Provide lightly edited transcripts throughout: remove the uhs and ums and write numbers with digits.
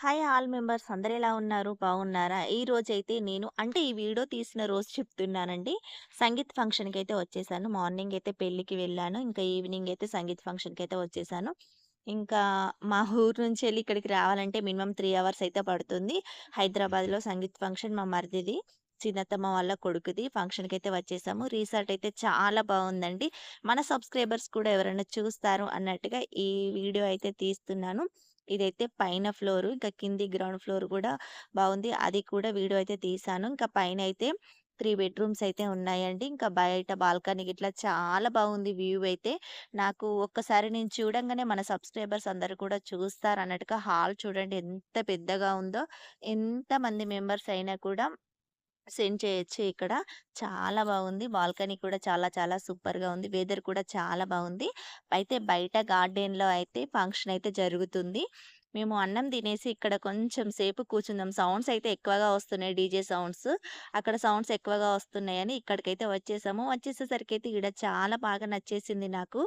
Hi all members అందరూ ఎలా ఉన్నారు? బాగున్నారా? ఈ రోజైతే నేను ఈ వీడియో తీసిన రోజు చెప్తున్నానండి. సంగీత్ ఫంక్షన్‌కైతే వచ్చేసాను. మార్నింగ్ అయితే పెళ్ళికి వెళ్ళాను. ఇంకా ఈవినింగ్ అయితే సంగీత్ ఫంక్షన్‌కైతే వచ్చేసాను. ఇంకా మా ఊరు నుంచెళ్ళి ఇక్కడికి రావాలంటే మినిమమ్ 3 అవర్స్ అయితే పడుతుంది. హైదరాబాద్‌లో సంగీత్ ఫంక్షన్ మా మరిదిది. చిన్నత్తమ్మ వాళ్ళ కొడుకుది. ఫంక్షన్‌కైతే వచ్చేసాము. రిసార్ట్ అయితే చాలా బావుందండి. మన సబ్‌స్క్రైబర్స్ కూడా ఎవరైనా చూస్తారు అన్నట్టుగా ఈ వీడియో అయితే తీస్తున్నాను. ఇదైతే పైన ఫ్లోరు. ఇంకా కింది గ్రౌండ్ ఫ్లోర్ గూడా బావుంది. అది కూడా వీడియో అయితే తీశాను. ఇంకా పైనైతే 3 బెడ్‌రూమ్స్ అయితే ఉన్నాయండి. ఇంకా బయట బాల్కనీ గిట్లా చాలా బావుంది వ్యూ అయితే. నాకు ఒక్కసారి నేను చూడంగానే మన సబ్‌స్క్రైబర్స్ అందరూ కూడా చూస్తారన్నట్టుగా హాల్ చూడండి ఎంత పెద్దగా ఉందో. ఎంతమంది మెంబర్స్ అయినా కూడా సెండ్ చేయొచ్చు ఇక్కడ. చాలా బాగుంది. బాల్కనీ కూడా చాలా చాలా సూపర్‌గా ఉంది. వెదర్ కూడా చాలా బాగుంది. అయితే బయట గార్డెన్‌లో అయితే ఫంక్షన్ అయితే జరుగుతుంది. మేము అన్నం తినేసి ఇక్కడ కొంచెం సేపు కూర్చుందాం. సౌండ్స్ అయితే ఎక్కువగా వస్తున్నాయి డీజే సౌండ్స్. అక్కడ సౌండ్స్ ఎక్కువగా వస్తున్నాయని ఇక్కడికైతే వచ్చేసాము. వచ్చేసేసరికైతే ఈడ చాలా బాగా నచ్చేసింది నాకు.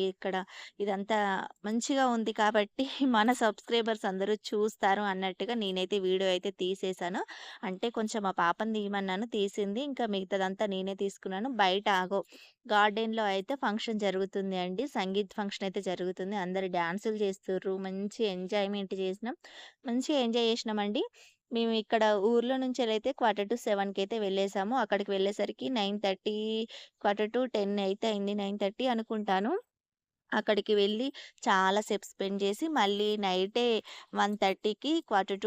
ఇక్కడ ఇదంతా మంచిగా ఉంది కాబట్టి మన సబ్‌స్క్రైబర్స్ అందరూ చూస్తారు అన్నట్టుగా నేనైతే వీడియో అయితే తీసేసాను. అంటే కొంచెం మా పాపని తీయమన్నాను తీసింది. ఇంకా మిగతాదంతా నేనే తీసుకున్నాను. బయట గార్డెన్‌లో అయితే ఫంక్షన్ జరుగుతుంది అండి. సంగీత్ ఫంక్షన్ అయితే జరుగుతుంది. అందరూ డాన్సులు చేస్తుర్రు. మంచి ఎంజాయ్‌మెంట్ చేసినాం. మంచిగా ఎంజాయ్ చేసినామండి. మేము ఇక్కడ ఊర్లో నుంచెలైతే 7:45కి అయితే వెళ్ళేసాము. అక్కడికి వెళ్ళేసరికి 9:30 10 అయితే అయింది. 9:30 అనుకుంటాను. అక్కడికి వెళ్ళి చాలా సేపు స్పెండ్ చేసి, మళ్ళీ నైటే 1:30కి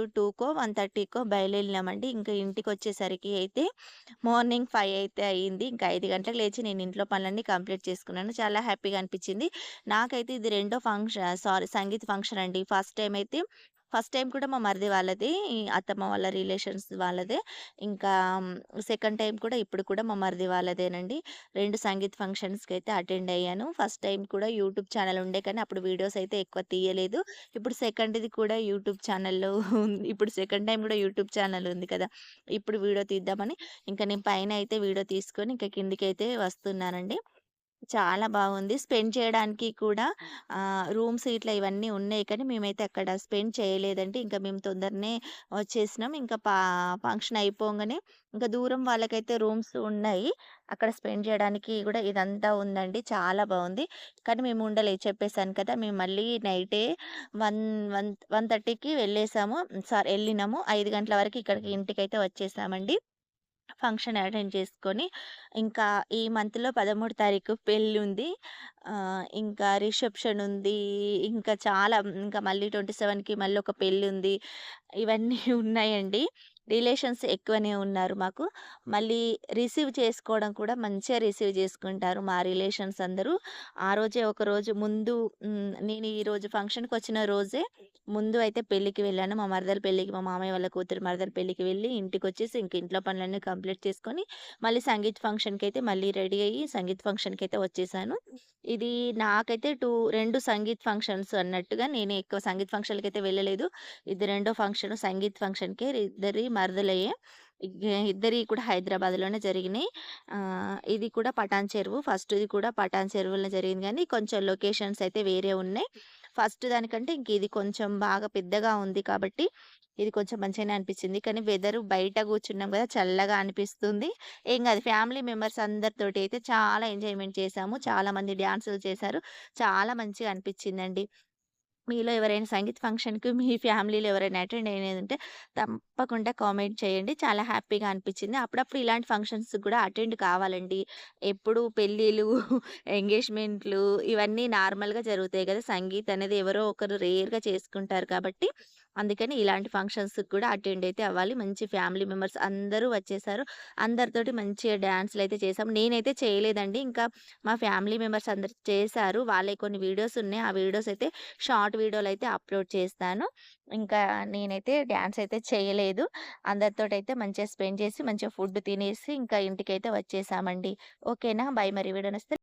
2కో, 1:30కో బయలుదేరినామండి. ఇంక ఇంటికొచ్చేసరికి అయితే మార్నింగ్ 5 అయితే అయింది. ఇంకా 5 గంటలకు లేచి నేను ఇంట్లో పనులన్నీ కంప్లీట్ చేసుకున్నాను. చాలా హ్యాపీగా అనిపించింది. నాకైతే ఇది రెండో సంగీత్ ఫంక్షన్ అండి. ఫస్ట్ టైమ్ కూడా మా మరిది వాళ్ళది, ఈ అత్తమ్మ వాళ్ళ రిలేషన్స్ వాళ్ళదే. ఇంకా సెకండ్ టైమ్ కూడా ఇప్పుడు కూడా మా మరిది వాళ్ళదేనండి. 2 సంగీత్ ఫంక్షన్స్‌కైతే అటెండ్ అయ్యాను. ఫస్ట్ టైమ్ కూడా యూట్యూబ్ ఛానెల్ ఉండే కానీ అప్పుడు వీడియోస్ అయితే ఎక్కువ తీయలేదు. ఇప్పుడు సెకండ్‌ది కూడా యూట్యూబ్ ఛానెల్‌లో ఉంది. ఇప్పుడు సెకండ్ టైమ్ కూడా యూట్యూబ్ ఛానెల్ ఉంది కదా! ఇప్పుడు వీడియో తీద్దామని ఇంకా నేను పైన అయితే వీడియో తీసుకొని ఇంకా కిందకైతే వస్తున్నానండి. చాలా బాగుంది. స్పెండ్ చేయడానికి కూడా రూమ్స్ ఇట్లా ఇవన్నీ ఉన్నాయి. కానీ మేమైతే అక్కడ స్పెండ్ చేయలేదండి. ఇంకా మేము తొందరనే వచ్చేసినాం. ఇంకా ఫంక్షన్ అయిపోంగానే ఇంకా దూరం వాళ్ళకైతే రూమ్స్ ఉన్నాయి. అక్కడ స్పెండ్ చేయడానికి గూడా ఇదంతా ఉందండి. చాలా బావుంది. కానీ మేము ఉండలేదు చెప్పేసాను కదా! మేము మళ్ళీ నైటే 1:30కి వెళ్ళేసాము. ఎళ్ళినాము. 5 గంటల వరకు ఇక్కడికి ఇంటికైతే వచ్చేసామండి. ఫంక్షన్ అటెండ్ చేసుకొని, ఇంకా ఈ మంత్‌లో 13 తారీఖు పెళ్లుంది. ఇంకా రిసెప్షన్ ఉంది. ఇంకా చాలా ఇంకా మళ్ళీ 27కి మళ్ళీ ఒక పెళ్లుంది. ఇవన్నీ ఉన్నాయండి. రిలేషన్స్ ఎక్కువనే ఉన్నారు మాకు. మళ్ళీ రిసీవ్ చేసుకోవడం కూడా మంచిగా రిసీవ్ చేసుకుంటారు మా రిలేషన్స్ అందరూ. ఆ రోజే ఒకరోజు ముందు నేను ఈరోజు ఫంక్షన్‌కొచ్చిన రోజే ముందు అయితే పెళ్ళికి వెళ్ళాను. మా మరదల పెళ్ళికి, మా మామయ్య వాళ్ళ కూతురు మరదల పెళ్ళికి వెళ్ళి ఇంటికొచ్చేసి ఇంక ఇంట్లో పనులన్నీ కంప్లీట్ చేసుకొని, మళ్ళీ సంగీత్ ఫంక్షన్‌కైతే మళ్ళీ రెడీ అయ్యి సంగీత్ ఫంక్షన్‌కైతే వచ్చేసాను. ఇది నాకైతే 2 సంగీత్ ఫంక్షన్స్ అన్నట్టుగా నేను ఎక్కువ సంగీత్ ఫంక్షన్‌లకైతే వెళ్ళలేదు. ఇది రెండో ఫంక్షన్ సంగీత్ ఫంక్షన్‌కే ఇద్దరి మరదలయ్యే. ఇద్దరియి కూడా హైదరాబాద్‌లోనే జరిగినాయి. ఇది కూడా పటాన్ చెరువు. ఫస్ట్‌ది కూడా పటాన్ చెరువులోనే జరిగింది గానీ కొంచెం లొకేషన్స్ అయితే వేరే ఉన్నాయి. ఫస్ట్ దానికంటే ఇంక ఇది కొంచెం బాగా పెద్దగా ఉంది కాబట్టి, ఇది కొంచెం మంచిగానే అనిపిచ్చింది. కానీ వెదరు బయట కూర్చున్నాం గదా! చల్లగా అనిపిస్తుంది. ఏం గాదు ఫ్యామిలీ మెంబర్స్ అందరితోటి అయితే చాలా ఎంజాయ్‌మెంట్ చేశాము. చాలా మంది డాన్సులు చేశారు. చాలా మంచిగా అనిపిచ్చిందండి. మీలో ఎవరైనా సంగీత్ ఫంక్షన్‌కి మీ ఫ్యామిలీలో ఎవరైనా అటెండ్ అయ్యేదుంటే తప్పకుండా కామెంట్ చేయండి. చాలా హ్యాపీగా అనిపిచ్చింది. అప్పుడప్పుడు ఇలాంటి ఫంక్షన్స్‌కి కూడా అటెండ్ కావాలండి. ఎప్పుడు పెళ్ళిళ్ళు, ఎంగేజ్‌మెంట్‌లు ఇవన్నీ నార్మల్‌గా జరుగుతాయి గదా! సంగీత్ అనేది ఎవరో ఒకరు రేర్‌గా చేసుకుంటారు కాబట్టి, అందుకని ఇలాంటి ఫంక్షన్స్‌కి కూడా అటెండ్ అయితే అవ్వాలి. మంచి ఫ్యామిలీ మెంబర్స్ అందరూ వచ్చేసారు. అందరితోటి మంచిగా డాన్స్‌లయితే చేసాం. నేనైతే చేయలేదండి. ఇంకా మా ఫ్యామిలీ మెంబర్స్ అందరూ చేశారు. వాళ్ళయి కొన్ని వీడియోస్ ఉన్నాయి. ఆ వీడియోస్ అయితే షార్ట్ వీడియోలయితే అప్‌లోడ్ చేస్తాను. ఇంకా నేనైతే డాన్స్ అయితే చేయలేదు. అందరితోటైతే మంచిగా స్పెండ్ చేసి, మంచిగా ఫుడ్ తినేసి, ఇంకా ఇంటికైతే వచ్చేసామండి. ఓకేనా? బై మరి వీడియో నచ్చితే